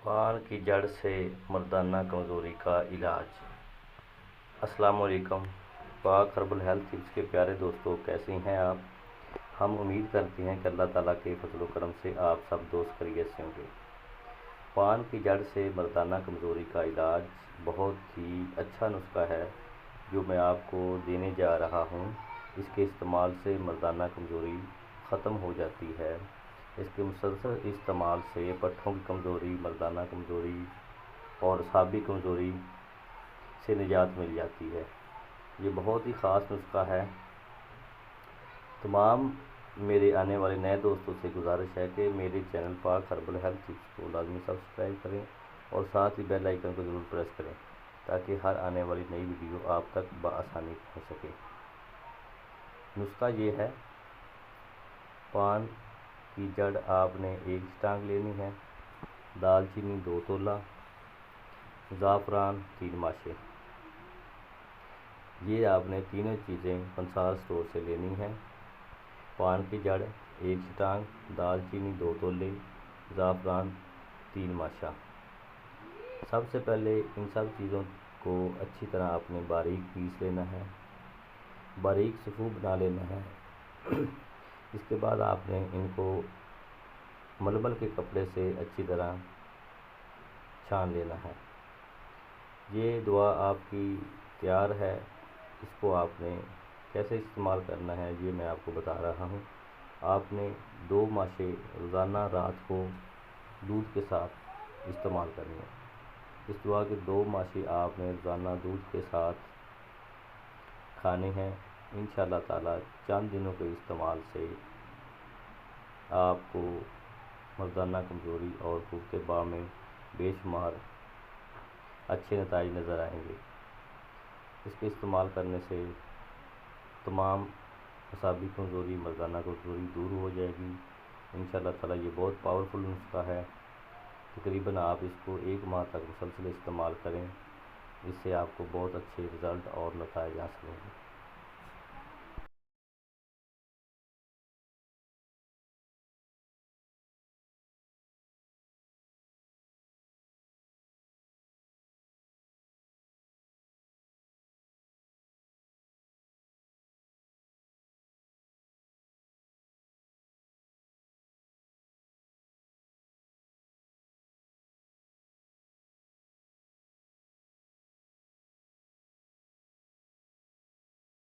पान की जड़ से मर्दाना कमज़ोरी का इलाज। अस्सलाम वालेकुम। पाक हर्बल हेल्थ टिप्स के प्यारे दोस्तों, कैसे हैं आप? हम उम्मीद करते हैं कि अल्लाह ताला के फजल करम से आप सब दोस्त खैरियत से होंगे। पान की जड़ से मर्दाना कमज़ोरी का इलाज बहुत ही अच्छा नुस्खा है जो मैं आपको देने जा रहा हूँ। इसके इस्तेमाल से मर्दाना कमज़ोरी ख़त्म हो जाती है। इसके मुसलसल इस्तेमाल से पट्ठों की कमज़ोरी, मर्दाना कमज़ोरी और साबी कमज़ोरी से निजात मिल जाती है। ये बहुत ही ख़ास नुस्खा है। तमाम मेरे आने वाले नए दोस्तों से गुजारिश है कि मेरे चैनल पाक हर्बल हेल्थ टिप्स को लाजमी सब्सक्राइब करें और साथ ही बेल आइकन को ज़रूर प्रेस करें ताकि हर आने वाली नई वीडियो आप तक बआसानी पहुँच सके। नुस्खा ये है, पान की जड़ आपने 1 टांग लेनी है, दालचीनी 2 तोला, ज़ाफ़रान 3 माशे। ये आपने तीनों चीज़ें पंसार स्टोर से लेनी हैं। पान की जड़ 1 टांग, दालचीनी 2 तोले, ज़ाफ़रान 3 माशा। सबसे पहले इन सब चीज़ों को अच्छी तरह आपने बारीक पीस लेना है, बारीक सफ़ू बना लेना है। इसके बाद आपने इनको मलमल के कपड़े से अच्छी तरह छान लेना है। ये दवा आपकी तैयार है। इसको आपने कैसे इस्तेमाल करना है ये मैं आपको बता रहा हूँ। आपने 2 माशे रोज़ाना रात को दूध के साथ इस्तेमाल करनी है। इस दवा के 2 माशे आपने रोज़ाना दूध के साथ खाने हैं। इंशाअल्लाह ताला चंद दिनों के इस्तेमाल से आपको मर्दाना कमज़ोरी और पुख्ते बाह में बेशुमार अच्छे नतीजे नज़र आएंगे। इसके इस्तेमाल करने से तमाम असाबी कमज़ोरी, मर्दाना कमज़ोरी दूर हो जाएगी इंशाअल्लाह ताला। ये बहुत पावरफुल नुस्खा है। तकरीबन आप इसको 1 माह तक मुसलसल इस्तेमाल करें। इससे आपको बहुत अच्छे रिज़ल्ट और नतीजे हासिल होंगे।